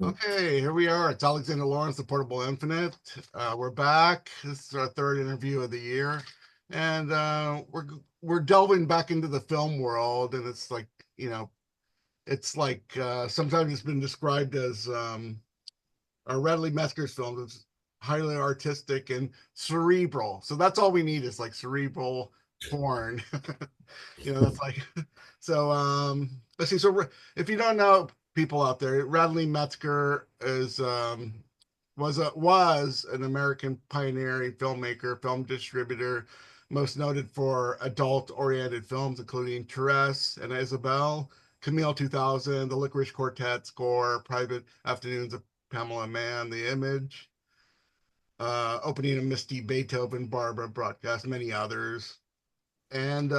Okay, here we are. It's Alexander Lawrence, the Portable Infinite. We're back. This is our third interview of the year, and we're delving back into the film world. And it's like sometimes it's been described as Radley Metzger's films. It's highly artistic and cerebral. So that's all we need is like cerebral porn. That's like so. Let's see. So if you don't know, people out there, Radley Metzger is was an American pioneering filmmaker, film distributor, most noted for adult-oriented films including Therese and Isabel, Camille 2000, the Lickerish Quartet score, Private Afternoons of Pamela Mann, The Image, Opening of Misty Beethoven, Barbara broadcast, many others. And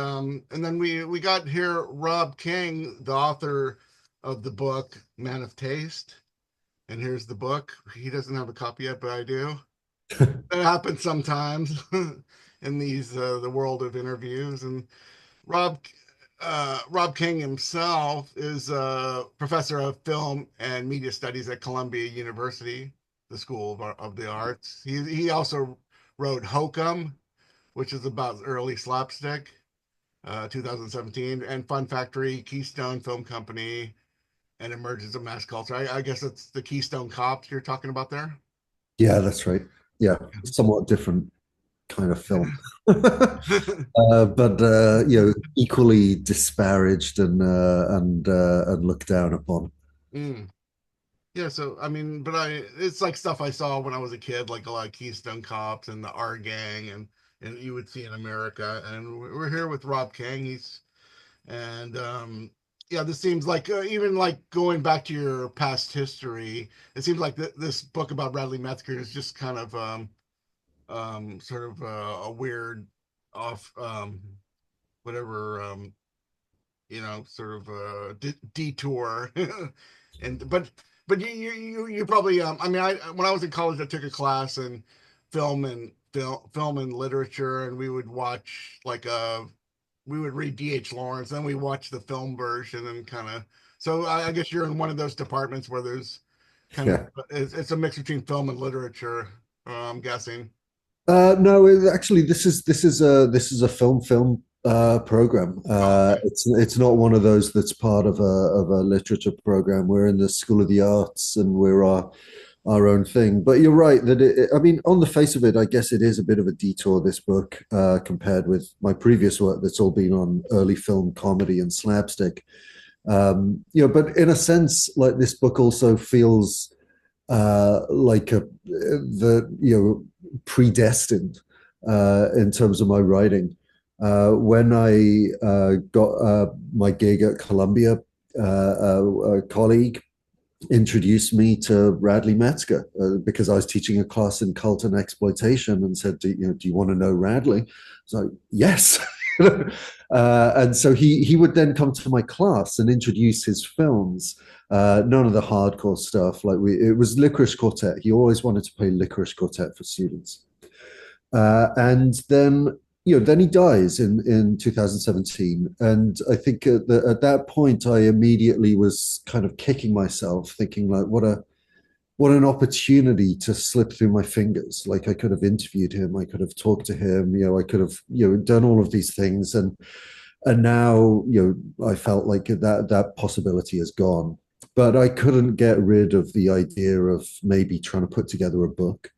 then we got here Rob King, the author of the book Man of Taste. And here's the book. He doesn't have a copy yet, but I do. That happens sometimes in these the world of interviews. And Rob Rob King himself is a professor of film and media studies at Columbia University, the School of the Arts. He also wrote Hokum, which is about early slapstick, 2017, and Fun Factory, Keystone Film Company, and Emergence of Mass Culture. I guess it's the Keystone Cops you're talking about there. Yeah, that's right. Yeah, somewhat different kind of film, but equally disparaged and looked down upon. Mm. Yeah, so I mean, but it's like stuff I saw when I was a kid, like a lot of Keystone Cops and the R Gang, and you would see in America. And we're here with Rob King. And yeah, this seems like even like going back to your past history, it seems like this book about Bradley Metzger is just kind of sort of a weird off whatever sort of detour. and but you probably I mean, I when I was in college I took a class in film and literature, and we would watch like we would read D.H. Lawrence, then we watch the film version and kind of. So I guess you're in one of those departments where there's kind of Yeah. it's a mix between film and literature. I'm guessing. No, actually, this is a film program. Oh, okay. It's not one of those that's part of a literature program. We're in the School of the Arts, and we're our own thing. But you're right that I mean, on the face of it, I guess it is a bit of a detour. This book, compared with my previous work, that's all been on early film comedy and slapstick. But in a sense, like this book also feels like the predestined in terms of my writing. When I got my gig at Columbia, a colleague introduced me to Radley Metzger because I was teaching a class in cult and exploitation, and said, "Do you want to know Radley?" So yes. And so he would then come to my class and introduce his films. None of the hardcore stuff. It was Lickerish Quartet. He always wanted to play Lickerish Quartet for students. And then he dies in 2017. And I think at that point, I immediately was kind of kicking myself, thinking like, what an opportunity to slip through my fingers. Like I could have interviewed him, I could have talked to him, I could have done all of these things, and now I felt like that possibility is gone. But I couldn't get rid of the idea of maybe trying to put together a book.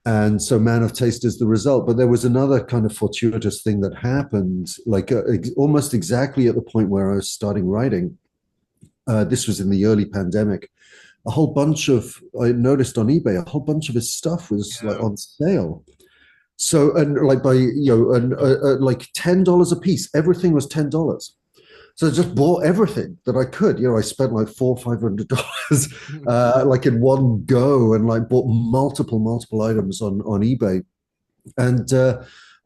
And so Man of Taste is the result. But there was another kind of fortuitous thing that happened, like almost exactly at the point where I was starting writing. This was in the early pandemic. A whole bunch of, I noticed on eBay, a whole bunch of his stuff was like Yeah. on sale. So, and like by, and like $10 a piece, everything was $10. So I just bought everything that I could. I spent like $400, 500 like in one go, and like bought multiple items on eBay. And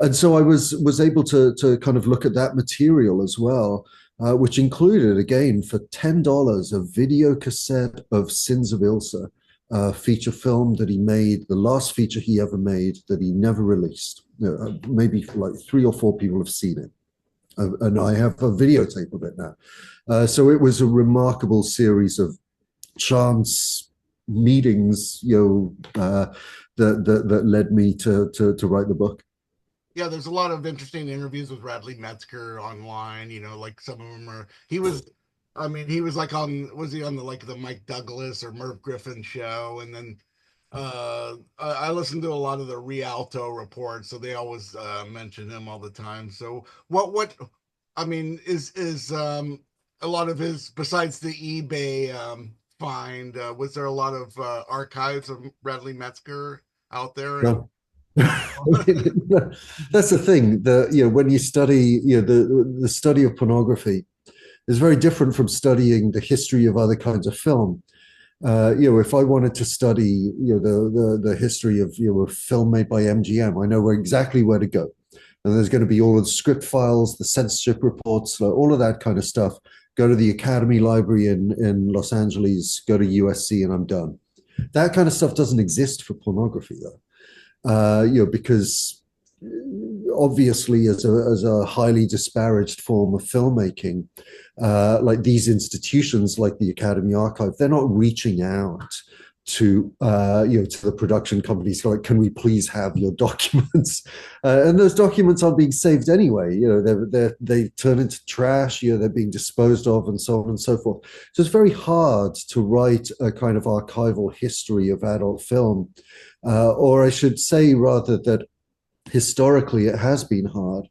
and so I was able to kind of look at that material as well, which included again for $10 a video cassette of Sins of Ilsa, feature film that he made, the last feature he ever made that he never released. Maybe like 3 or 4 people have seen it, and I have a videotape of it now. So it was a remarkable series of chance meetings, that led me to write the book. Yeah, there's a lot of interesting interviews with Radley Metzger online. Like some of them are. He was like was he on the Mike Douglas or Merv Griffin show? And then I listened to a lot of the Rialto reports, so they always mention him all the time. So is a lot of his, besides the eBay find, was there a lot of archives of Radley Metzger out there? And No. That's the thing that when you study the study of pornography is very different from studying the history of other kinds of film. If I wanted to study the history of a film made by MGM, I know exactly where to go, and there's going to be all of the script files, the censorship reports, all of that kind of stuff. Go to the Academy Library in Los Angeles, go to USC, and I'm done. That kind of stuff doesn't exist for pornography, though. Because obviously, as a highly disparaged form of filmmaking, like these institutions, like the Academy Archive, they're not reaching out to to the production companies like, can we please have your documents? And those documents aren't being saved anyway. They turn into trash. They're being disposed of, and so on and so forth. So it's very hard to write a kind of archival history of adult film, or I should say rather that historically it has been hard,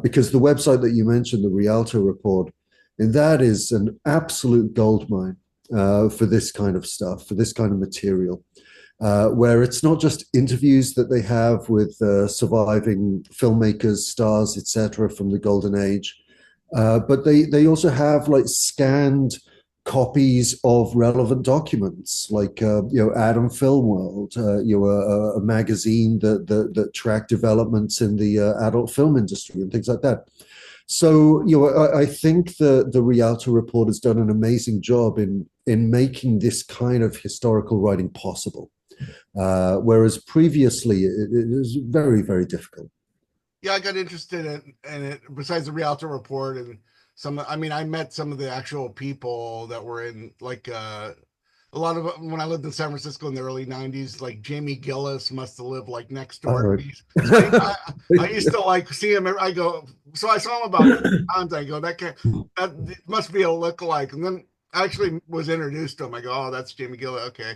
because the website that you mentioned, the Rialto report, and that is an absolute goldmine for this kind of stuff, for this kind of material, where it's not just interviews that they have with surviving filmmakers, stars, etc., from the golden age, but they also have like scanned copies of relevant documents, like Adam Film World, a magazine that tracked developments in the adult film industry and things like that. So I think the Rialto report has done an amazing job in making this kind of historical writing possible, whereas previously it was very, very difficult. Yeah, I got interested in it. Besides the Rialto report and I met some of the actual people that were in, like, a lot of when I lived in San Francisco in the early '90s. Like Jamie Gillis must have lived like next door to Oh. me. So I used to like see him. I go, so I saw him about 3 times. I go, that must be a lookalike. And then I actually was introduced to him. I go, oh, that's Jamie Gillis. Okay,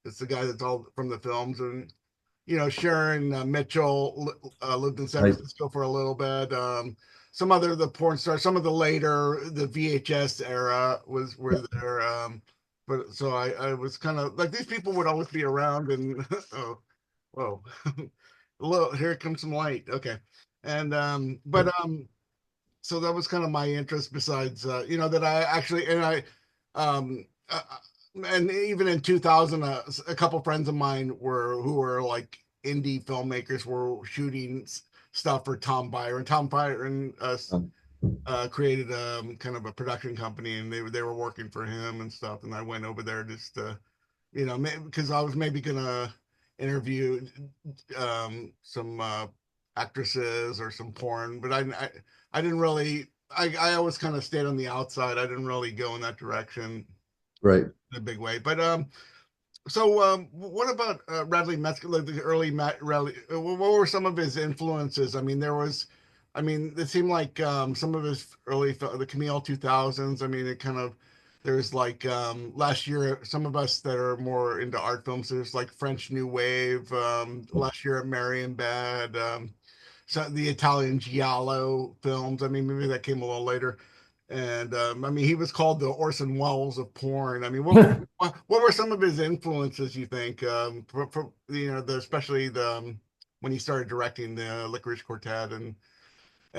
it's the guy that's all from the films. And Sharon Mitchell lived in San Right. Francisco for a little bit. Some other the porn stars, some of the later the VHS era were there. But so I was kind of like, these people would always be around, and oh, whoa, look, here comes some light. Okay, and so that was kind of my interest. Besides, that I actually um, uh, and even in 2000, a couple friends of mine who were like indie filmmakers were shooting stuff for Tom Byron. Tom Byron created kind of a production company, and they were working for him and stuff. And I went over there just to, because I was maybe gonna interview some actresses or some porn, but I didn't really. I always kind of stayed on the outside. I didn't really go in that direction Right. in a big way. But so what about Radley Metzger, like the early Radley? What were some of his influences? It seemed like some of his the Camille 2000s. It kind of, there's like last year, some of us that are more into art films, there's like French New Wave. Last year at Marion Bad, so the Italian Giallo films. Maybe that came a little later. And he was called the Orson Welles of porn. What were some of his influences, you think, for especially when he started directing the Lickerish Quartet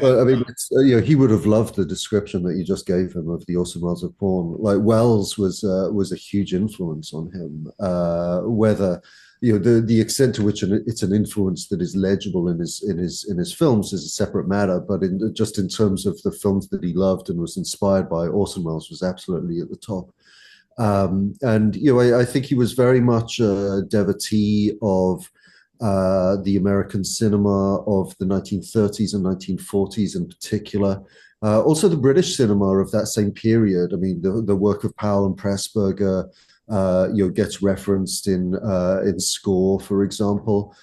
Well, and it's, he would have loved the description that you just gave him of the Orson Welles of porn. Like Welles was a huge influence on him. Whether the extent to which it's an influence that is legible in his films is a separate matter. But just in terms of the films that he loved and was inspired by, Orson Welles was absolutely at the top. And I think he was very much a devotee of the American cinema of the 1930s and 1940s in particular. Also, the British cinema of that same period. I mean, the work of Powell and Pressburger, gets referenced in Score, for example.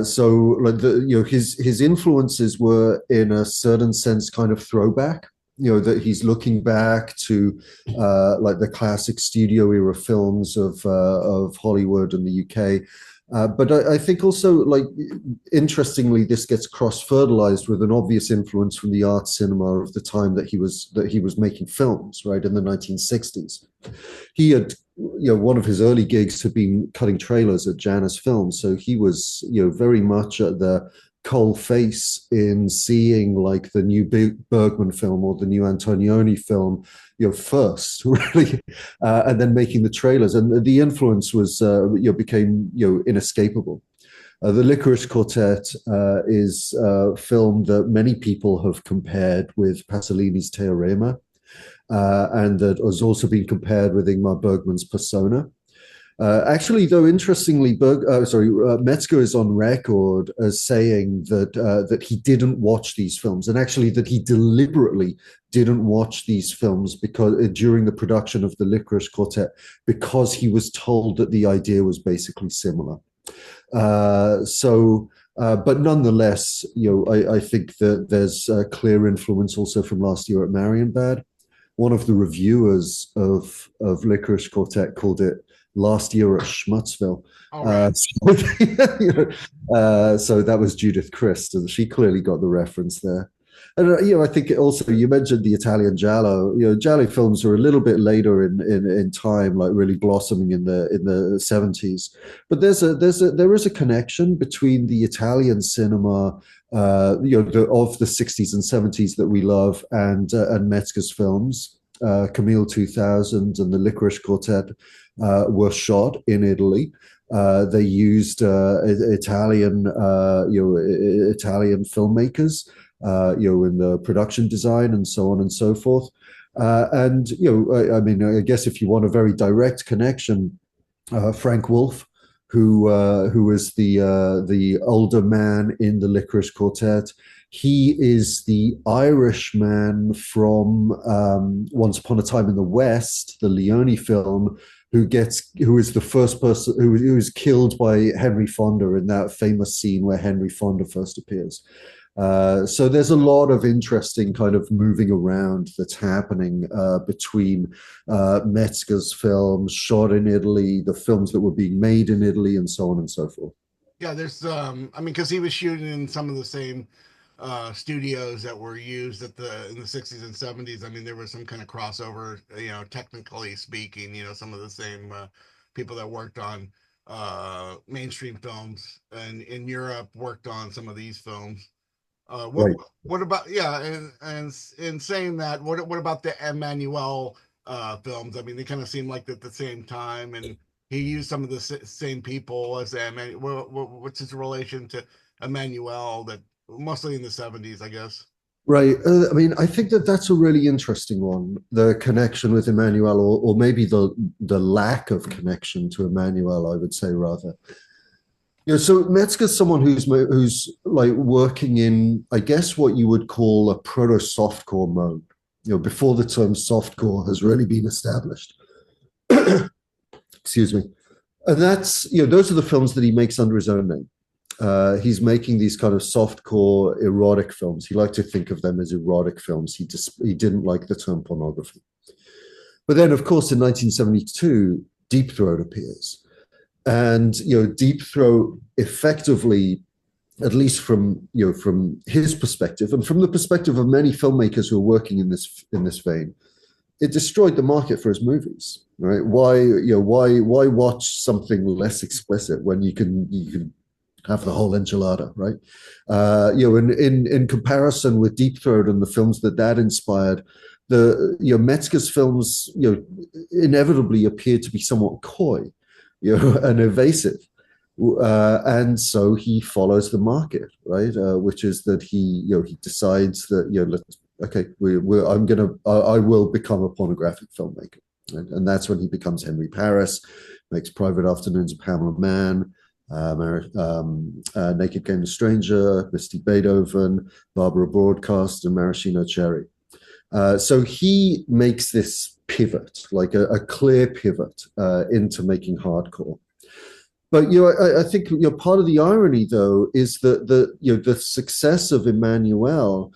So, like his influences were, in a certain sense, kind of throwback. That he's looking back to like the classic studio era films of Hollywood and the UK. But I think also, like, interestingly, this gets cross-fertilized with an obvious influence from the art cinema of the time that he was making films, right, in the 1960s. He had, one of his early gigs had been cutting trailers at Janus Films, so he was, very much at the coal face in seeing like the new Bergman film or the new Antonioni film, first, really, and then making the trailers, and the influence was, became, inescapable. The Lickerish Quartet is a film that many people have compared with Pasolini's Teorema, and that has also been compared with Ingmar Bergman's Persona. Actually, though, interestingly, Metzger is on record as saying that he didn't watch these films, and actually that he deliberately didn't watch these films because during the production of the Lickerish Quartet, because he was told that the idea was basically similar. But nonetheless, I think that there's a clear influence also from last year at Marienbad. One of the reviewers of Lickerish Quartet called it last year at Schmutzville. All right. So that was Judith Christ, and she clearly got the reference there. And I think also you mentioned the Italian giallo. Giallo films are a little bit later in time, like really blossoming in the 70s. But there is a connection between the Italian cinema, of the 60s and 70s that we love, and Metzger's films. Camille 2000 and the Lickerish Quartet were shot in Italy. They used Italian filmmakers, in the production design and so on and so forth. And I mean, I guess if you want a very direct connection, Frank Wolff, who is the older man in the Lickerish Quartet. He is the Irishman from Once Upon a Time in the West, the Leone film, who is the first person who is killed by Henry Fonda in that famous scene where Henry Fonda first appears. So there's a lot of interesting kind of moving around that's happening between Metzger's films shot in Italy, the films that were being made in Italy, and so on and so forth. Yeah, there's I mean, because he was shooting in some of the same studios that were used in the 60s and 70s. I mean, there was some kind of crossover, technically speaking, some of the same people that worked on mainstream films and in Europe worked on some of these films. What Right. what about, yeah, and in saying that, what about the Emmanuel films? I mean, they kind of seem like at the same time, and he used some of the same people as Emmanuel. What's his relation to Emmanuel? That mostly in the 70s, I guess. Right. I mean, I think that that's a really interesting one, the connection with Emmanuel, or maybe the lack of connection to Emmanuel, I would say rather. So Metzger's someone who's like working in, I guess, what you would call a proto softcore mode. Before the term softcore has really been established. Excuse me. And that's, those are the films that he makes under his own name. He's making these kind of softcore erotic films. He liked to think of them as erotic films. He didn't like the term pornography. But then, of course, in 1972, Deep Throat appears. And Deep Throat effectively, at least from his perspective and from the perspective of many filmmakers who are working in this vein, it destroyed the market for his movies. Right? Why watch something less explicit when you can have the whole enchilada, right? In comparison with Deep Throat and the films that inspired, the Metzger's films inevitably appeared to be somewhat coy, and evasive. And so he follows the market, right? Which is that he decides that okay, I will become a pornographic filmmaker, right? And that's when he becomes Henry Paris, makes Private Afternoons of Pamela Mann, Naked Game of Stranger, Misty Beethoven, Barbara Broadcast, and Maraschino Cherry. So he makes this pivot, like a clear pivot into making hardcore. But I think part of the irony, though, is that the success of Emmanuel,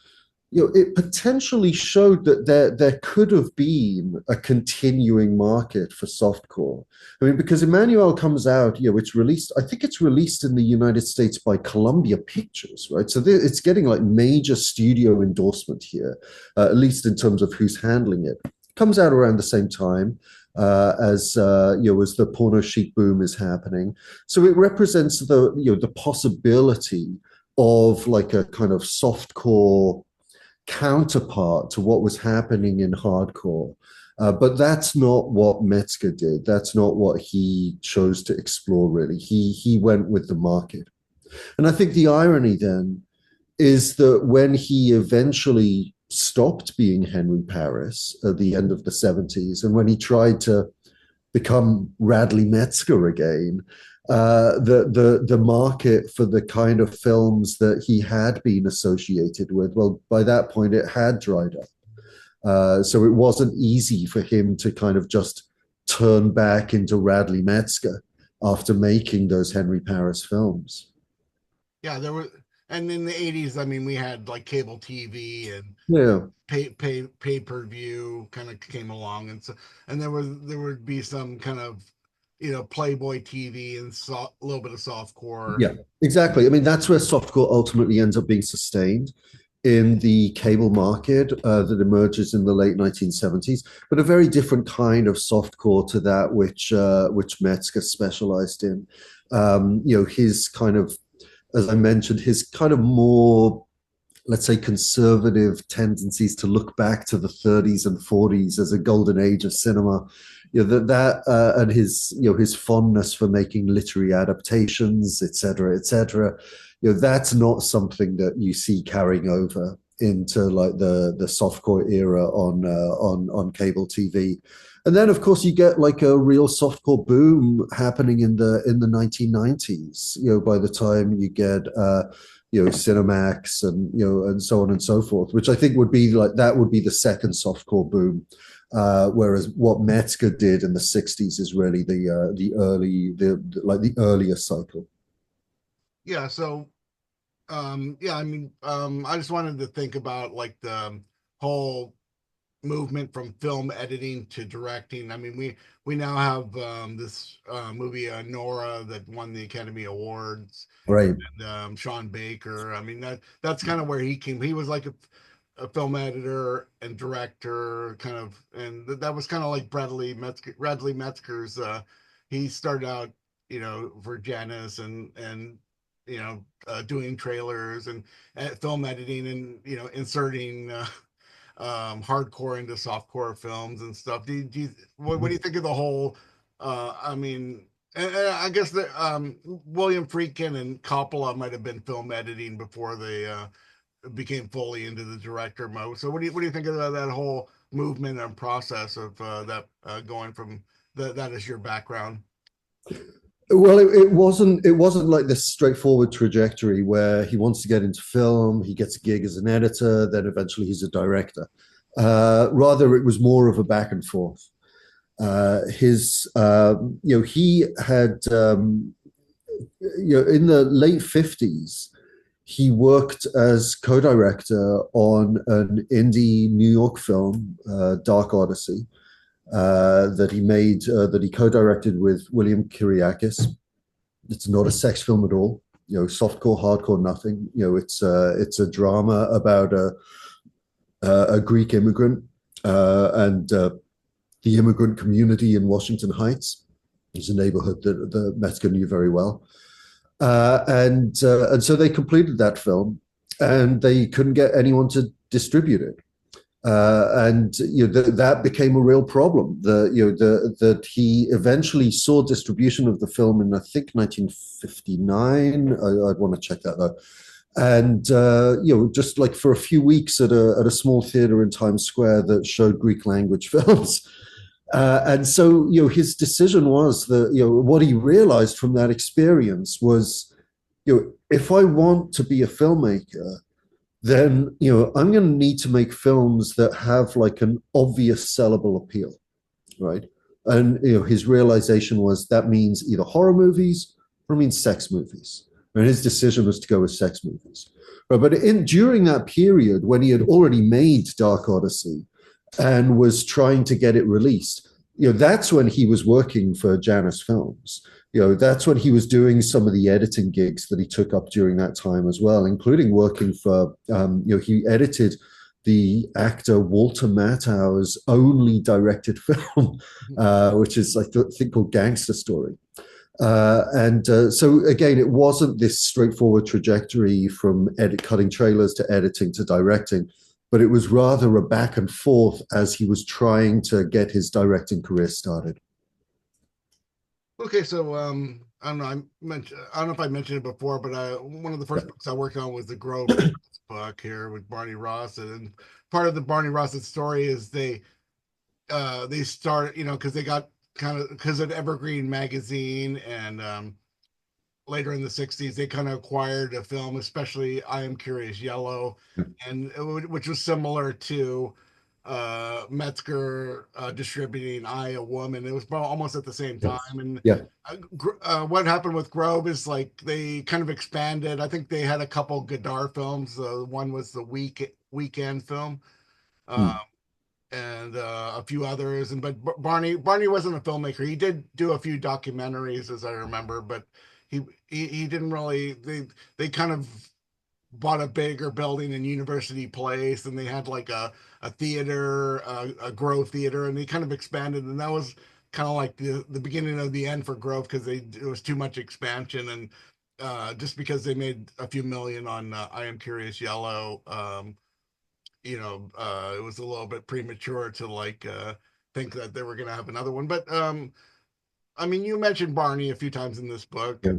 it potentially showed that there could have been a continuing market for softcore. I mean, because Emmanuel comes out, it's released. I think it's released in the United States by Columbia Pictures, right? So it's getting like major studio endorsement here, at least in terms of who's handling it. Comes out around the same time as as the porno chic boom is happening. So it represents the possibility of like a kind of softcore counterpart to what was happening in hardcore. But that's not what Metzger did. That's not what he chose to explore, really. He went with the market. And I think the irony then is that when he eventually stopped being Henry Paris at the end of the 70s, and when he tried to become Radley Metzger again, the market for the kind of films that he had been associated with, well, by that point it had dried up. So it wasn't easy for him to kind of just turn back into Radley Metzger after making those Henry Paris films. Yeah, there were, and in the 80s, I mean, we had like cable TV and Yeah. pay-per-view kind of came along, and so and there would be some kind of Playboy TV and a little bit of softcore. Yeah, exactly. I mean, that's where softcore ultimately ends up being sustained in the cable market that emerges in the late 1970s, but a very different kind of softcore to that which Metzger specialized in. His kind of, as I mentioned, his kind of more, let's say, conservative tendencies to look back to the 30s and 40s as a golden age of cinema. And his fondness for making literary adaptations, etc., etc. That's not something that you see carrying over into like the softcore era on cable TV. And then, of course, you get like a real softcore boom happening in the 1990s. By the time you get Cinemax and so on and so forth, which I think would be the second softcore boom. Whereas what Metzger did in the 60s is really the earlier cycle. Yeah, so I mean, I just wanted to think about like the whole movement from film editing to directing. I mean, we now have this movie Nora that won the Academy Awards, Right. and Sean Baker. I mean, that's kind of where he came. He was like a film editor and director, kind of, and that was kind of like Radley Metzger's. He started out, for Janus and doing trailers and film editing and inserting hardcore into softcore films and stuff. What do you think of the whole? I mean, and I guess that William Friedkin and Coppola might have been film editing before they became fully into the director mode. So what do you think of that whole movement and process of that going from that is your background? Well, it wasn't like this straightforward trajectory where he wants to get into film, he gets a gig as an editor, then eventually he's a director. Rather, it was more of a back and forth. He had, in the late 50s, he worked as co-director on an indie New York film, Dark Odyssey, that he made, that he co-directed with William Kyriakis. It's not a sex film at all. Softcore, hardcore, nothing. It's a drama about a Greek immigrant and the immigrant community in Washington Heights. It's a neighborhood that Metzger knew very well. And so they completed that film, and they couldn't get anyone to distribute it. That became a real problem. That he eventually saw distribution of the film in, I think, 1959. I'd want to check that though. And just like for a few weeks at a small theater in Times Square that showed Greek language films. And so his decision was that what he realized from that experience was if I want to be a filmmaker, then I'm going to need to make films that have like an obvious sellable appeal, right? And his realization was that means either horror movies or it means sex movies. And his decision was to go with sex movies. Right, but during that period, when he had already made Dark Odyssey and was trying to get it released, that's when he was working for Janus Films. That's when he was doing some of the editing gigs that he took up during that time as well, including working for, he edited the actor Walter Mattau's only directed film, which is like a thing called Gangster Story. So again, it wasn't this straightforward trajectory from cutting trailers to editing to directing, but it was rather a back and forth as he was trying to get his directing career started. Okay, so I don't know. I don't know if I mentioned it before, but one of the first books I worked on was the Grove book here with Barney Ross, and part of the Barney Ross story is they start, because they got kind of because of Evergreen magazine, and later in the 60s they kind of acquired a film, especially I Am Curious Yellow, and which was similar to Metzger distributing I, a Woman. It was almost at the same time. Yes. And Yeah. what happened with Grove is like they kind of expanded. I think they had a couple Godard films. One was the Weekend film. Uh, Mm. and a few others. And but Barney wasn't a filmmaker. He did do a few documentaries, as I remember, but he didn't really. They kind of bought a bigger building in University Place, and they had like a theater, a Grove theater, and they kind of expanded, and that was kind of like the beginning of the end for Grove because it was too much expansion, and just because they made a few million on I Am Curious Yellow, it was a little bit premature to like think that they were going to have another one. But I mean, you mentioned Barney a few times in this book, Yeah.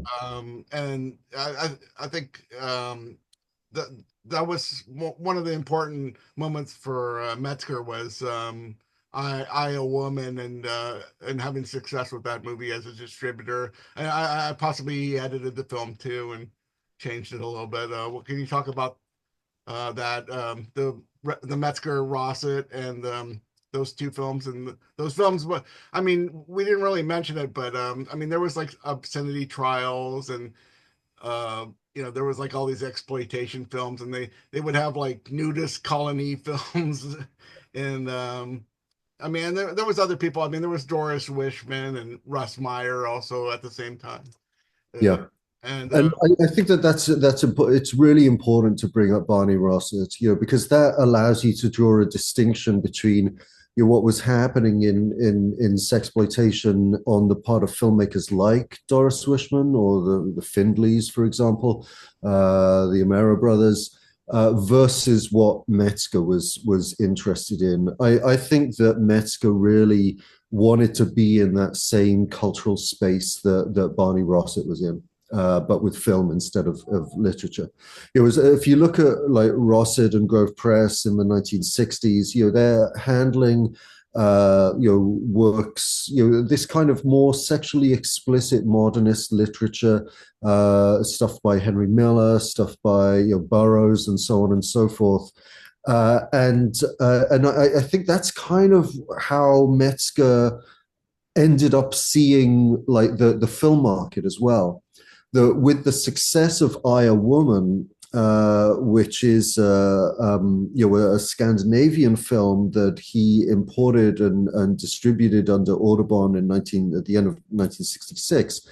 and I think that that was one of the important moments for Metzger was I, a Woman, and having success with that movie as a distributor. And I possibly edited the film too and changed it a little bit. What can you talk about that the Metzger Rossett and those two films and those films? But I mean, we didn't really mention it, but I mean, there was like obscenity trials, and uh, there was like all these exploitation films, and they would have like nudist colony films, and I mean, there was other people. I mean, there was Doris Wishman and Russ Meyer also at the same time. Uh, Yeah. and And I think it's really important to bring up Barney Rossett, because that allows you to draw a distinction between what was happening in sexploitation on the part of filmmakers like Doris Wishman or the Findleys, for example, the Amera brothers, versus what Metzger was interested in. I think that Metzger really wanted to be in that same cultural space that Barney Rossett was in. But with film instead of literature. It was, if you look at like Rossett and Grove Press in the 1960s, they're handling works, this kind of more sexually explicit modernist literature, stuff by Henry Miller, stuff by Burroughs, and so on and so forth. And I think that's kind of how Metzger ended up seeing like the film market as well. With the success of I, a Woman, which is a Scandinavian film that he imported and distributed under Audubon at the end of 1966.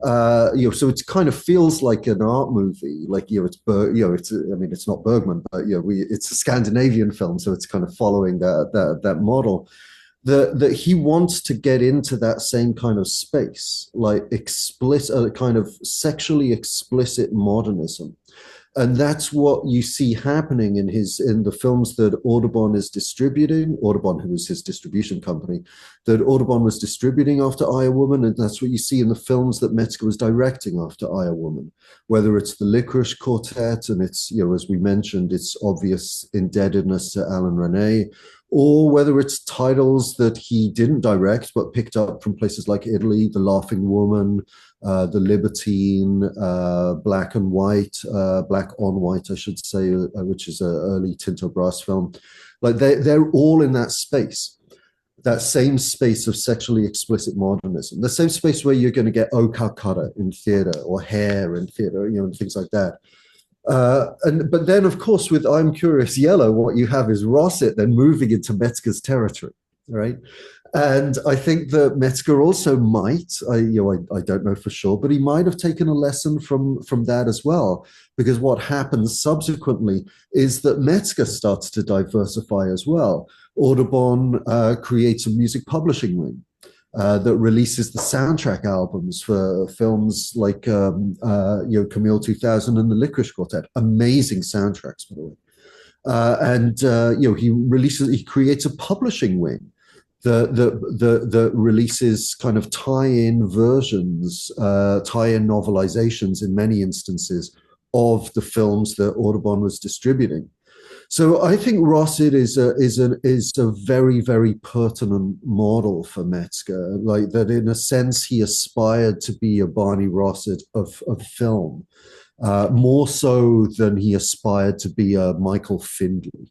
So it kind of feels like an art movie, like it's I mean it's not Bergman, but it's a Scandinavian film, so it's kind of following that model. That he wants to get into that same kind of space, like explicit, kind of sexually explicit modernism. And that's what you see happening in the films that Audubon is distributing. Audubon, who was his distribution company, that Audubon was distributing after I, a Woman, and that's what you see in the films that Metzger was directing after I, a Woman. Whether it's the Lickerish Quartet, and it's as we mentioned, its obvious indebtedness to Alan Rene, or whether it's titles that he didn't direct but picked up from places like Italy, The Laughing Woman, The Libertine, Black and White, Black on White, I should say, which is an early Tinto Brass film. Like they're all in that space, that same space of sexually explicit modernism, the same space where you're going to get O Calcutta in theater or Hair in theater, you know, and things like that. But then, of course, with I'm Curious Yellow, what you have is Rossett then moving into Metzger's territory, right? And I think that Metzger also might, I don't know for sure, but he might have taken a lesson from that as well, because what happens subsequently is that Metzger starts to diversify as well. Audubon creates a music publishing wing that releases the soundtrack albums for films like Camille 2000 and the Lickerish Quartet. Amazing soundtracks, by the way. He creates a publishing wing that releases kind of tie-in versions, tie-in novelizations in many instances of the films that Audubon was distributing. So I think Rossett is a very, very pertinent model for Metzger. Like that, in a sense, he aspired to be a Barney Rossett of film, more so than he aspired to be a Michael Findlay,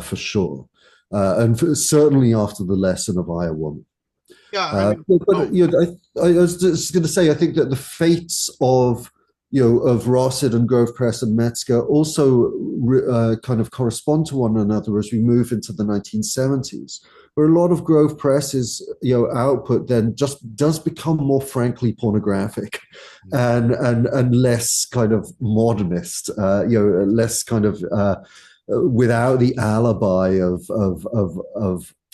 for sure. Certainly after the lesson of I, a Woman. Yeah, I mean, I was just going to say, I think that the fates of Rossett and Grove Press and Metzger also kind of correspond to one another as we move into the 1970s, where a lot of Grove Press's output then just does become more frankly pornographic and less kind of modernist, less kind of without the alibi of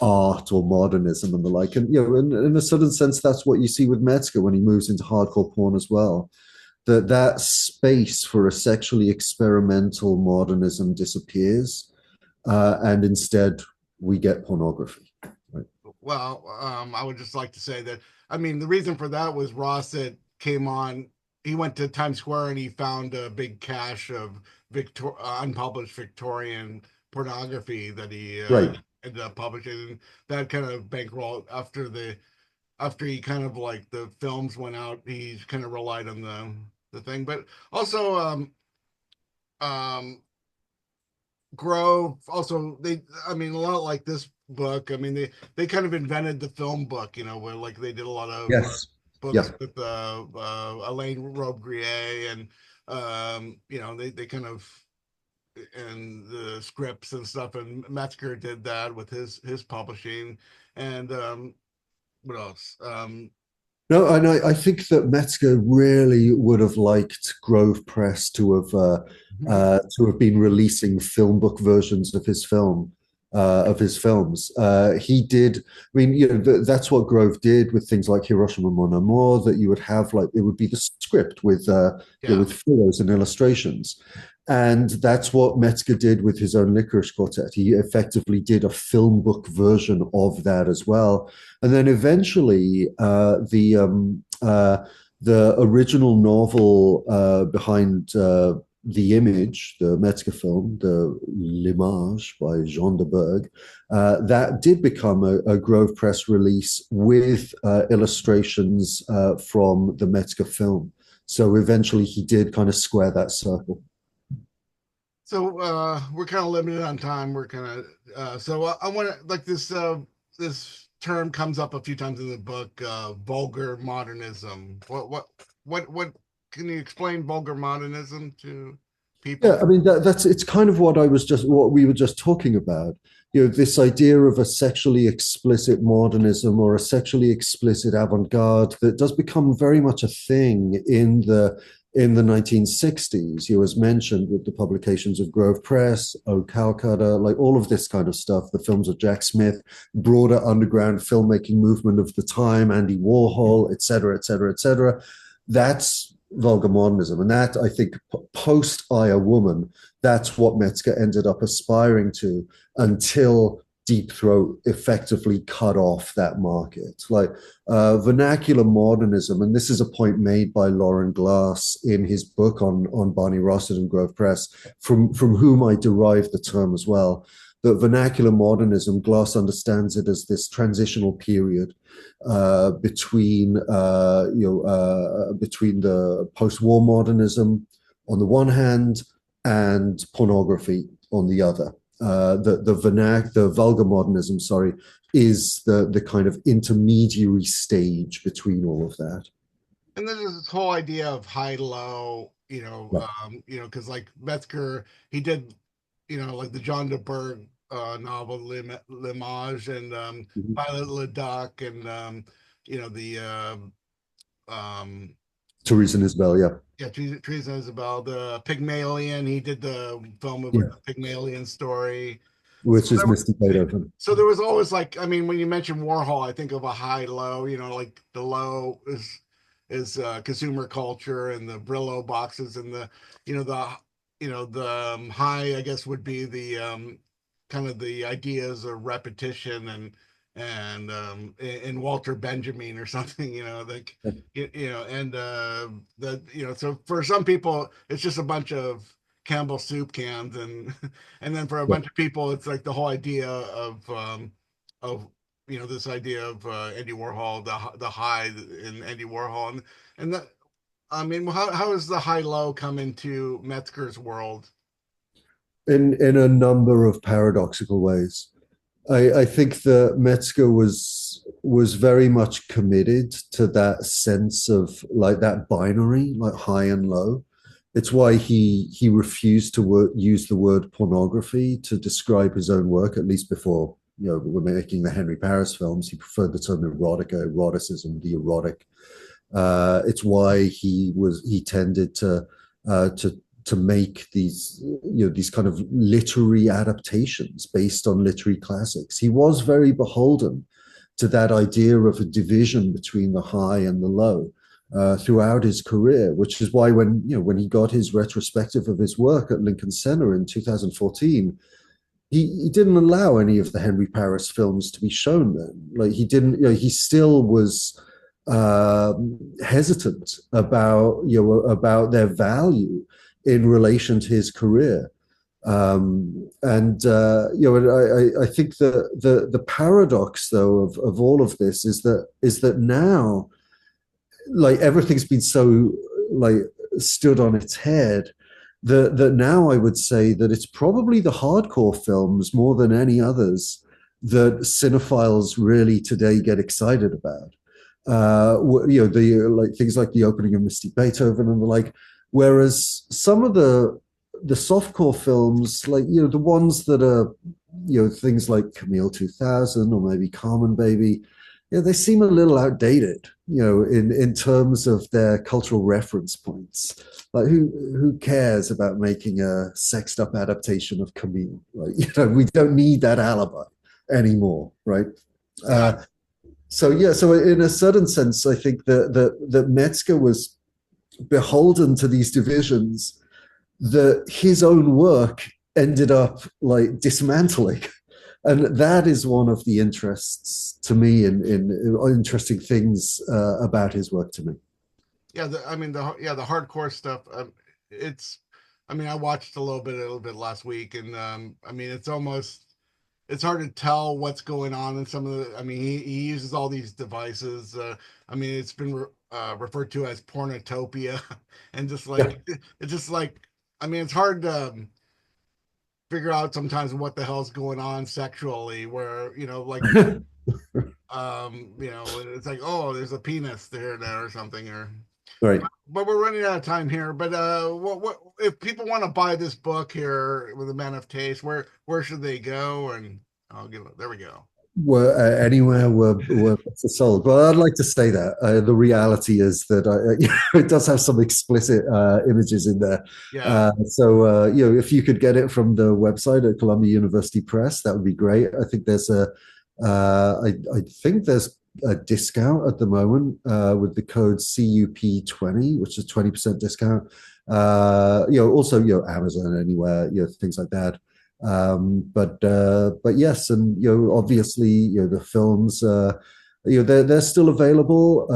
art or modernism and the like. And in a certain sense, that's what you see with Metzger when he moves into hardcore porn as well. That space for a sexually experimental modernism disappears, and instead we get pornography. Right? Well, I would just like to say that, I mean, the reason for that was Rossett came on, he went to Times Square and he found a big cache of unpublished Victorian pornography that he ended up publishing. And that kind of bankroll after he kind of like the films went out, he kind of relied on the thing. But also Grove also, a lot like this book, I mean, they kind of invented the film book, where like they did a lot of books with Alain Robbe-Grillet and they kind of, and the scripts and stuff, and Metzger did that with his publishing. And what else? No, and I think that Metzger really would have liked Grove Press to have been releasing film book versions of his films. He did. I mean, that's what Grove did with things like Hiroshima Mon Amour. That you would have it would be the script with photos and illustrations. And that's what Metzger did with his own Lickerish Quartet. He effectively did a film book version of that as well. And then eventually, the original novel behind The Image, the Metzger film, the L'Image by Jean de Berg, that did become a Grove Press release with illustrations from the Metzger film. So eventually he did kind of square that circle. So we're kind of limited on time. We're kind of so I want to like this term comes up a few times in the book, vulgar modernism. What can you explain vulgar modernism to people? Yeah, I mean it's kind of what we were just talking about. This idea of a sexually explicit modernism or a sexually explicit avant-garde that does become very much a thing in the 1960s, as mentioned, with the publications of Grove Press, O Calcutta, like all of this kind of stuff, the films of Jack Smith, broader underground filmmaking movement of the time, Andy Warhol, et cetera, et cetera, et cetera. That's vulgar modernism. And that, I think, post I, a Woman, that's what Metzger ended up aspiring to until Deep Throat effectively cut off that market. Like vernacular modernism, and this is a point made by Lauren Glass in his book on Barney Rossett and Grove Press, from whom I derived the term as well. that vernacular modernism, Glass understands it as this transitional period between the post-war modernism on the one hand and pornography on the other. The vulgar modernism, sorry, is the kind of intermediary stage between all of that. And then there's this whole idea of high low, Yeah. because like Metzger, he did, like the John de Berg novel L'Image and Mhm. Violet Leduc and the um Teresa and Isabel, yeah. yeah, Teresa Isabel, the Pygmalion. He did the film with Yeah. the Pygmalion story. So Which is Misty Beethoven. so there was always like, I mean, when you mention Warhol, I think of a high low, like the low is consumer culture and the Brillo boxes and the, the, high, I guess would be the kind of the ideas of repetition and in Walter Benjamin or something, like, and so for some people, it's just a bunch of Campbell soup cans and then for a Yeah. bunch of people it's like the whole idea of this idea of Andy Warhol, the high in Andy Warhol, and that, I mean, how does the high low come into Metzger's world? In a number of paradoxical ways. I think that Metzger was very much committed to that sense of like that binary, like high and low. It's why he refused to use the word pornography to describe his own work, at least before we're making the Henry Paris films. He preferred the term erotica, eroticism, the erotic. It's why he tended to make these kind of literary adaptations based on literary classics. He was very beholden to that idea of a division between the high and the low throughout his career, which is why when he got his retrospective of his work at Lincoln Center in 2014, he didn't allow any of the Henry Paris films to be shown then. Like he didn't, he still was hesitant about their value in relation to his career. I think the paradox though of all of this is that now like everything's been so like stood on its head that now I would say that it's probably the hardcore films more than any others that cinephiles really today get excited about. The like things like the opening of Misty Beethoven and the like. Whereas some of the softcore films, like the ones that are things like Camille 2000 or maybe Carmen Baby, they seem a little outdated, in terms of their cultural reference points. Like who cares about making a sexed up adaptation of Camille? Like, we don't need that alibi anymore, right? Yeah. So in a certain sense, I think that Metzger was beholden to these divisions that his own work ended up like dismantling. And that is one of the interests to me in interesting things about his work to me. Yeah, I mean the hardcore stuff. It's, I mean, I watched a little bit last week, and I mean it's hard to tell what's going on in some of the. I mean, he uses all these devices. I mean, it's been referred to as pornotopia, and just Yeah. like it's just like, I mean, it's hard to figure out sometimes what the hell's going on sexually. Where like it's like, oh, there's a penis there or something, or Right. but we're running out of time here. But what if people want to buy this book here with a Man of Taste? Where should they go? And I'll give it. There we go. Anywhere where it's sold. But I'd like to say that the reality is that it does have some explicit images in there. Yeah, If you could get it from the website at Columbia University Press, that would be great. I think I think there's a discount at the moment with the code CUP20, which is 20% discount. Also Amazon anywhere, things like that. But yes, and obviously the films they're still available.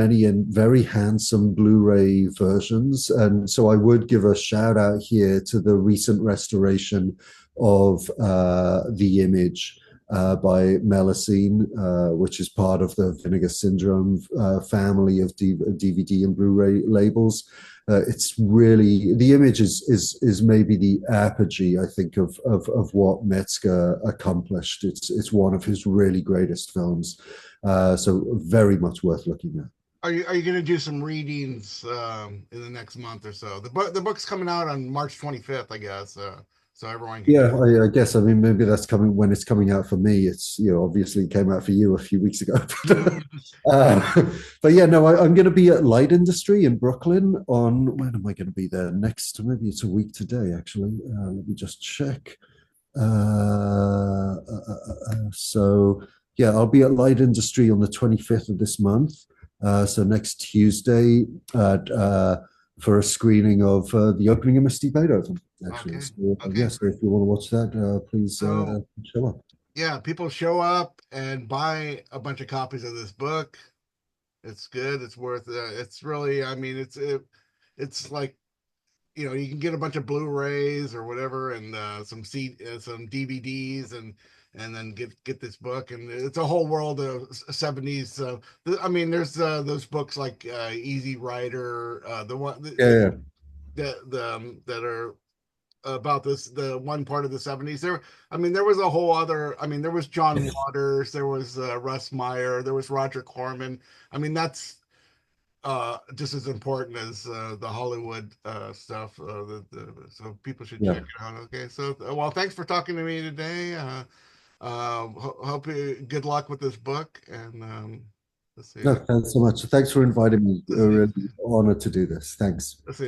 Many in very handsome Blu-ray versions, and so I would give a shout out here to the recent restoration of The Image by Melusine, which is part of the Vinegar Syndrome family of DVD and Blu-ray labels. It's really, The Image is maybe the apogee, I think, of what Metzger accomplished. It's one of his really greatest films, so very much worth looking at. Are you going to do some readings in the next month or so? The book's coming out on March 25th, I guess. So everyone can Yeah, get. I guess. I mean, maybe that's coming when it's coming out for me. It's, obviously it came out for you a few weeks ago. uh, but yeah, no, I'm going to be at Light Industry in Brooklyn on, when am I going to be there? Next, maybe it's a week today, actually. Let me just check. So yeah, I'll be at Light Industry on the 25th of this month. So next Tuesday for a screening of the opening of Misty Beethoven, actually. Okay. So Okay. yes, if you want to watch that, please So show up. yeah, people show up and buy a bunch of copies of this book. It's good. It's worth. It's really. I mean, it's like, you can get a bunch of Blu-rays or whatever, and some DVDs, and then get this book, and it's a whole world of 70s. I mean, there's those books like Easy Rider, the one Yeah, that are about the one part of the 70s. I mean, there was a whole other. I mean, there was John yeah. Waters, there was Russ Meyer, there was Roger Corman. I mean, that's just as important as the Hollywood stuff. So people should Yeah. check it out. Okay, so well, thanks for talking to me today. Hope you good luck with this book, and let's see. No, thanks so much. Thanks for inviting me. Let's A see. really honor to do this. Thanks. Let's see.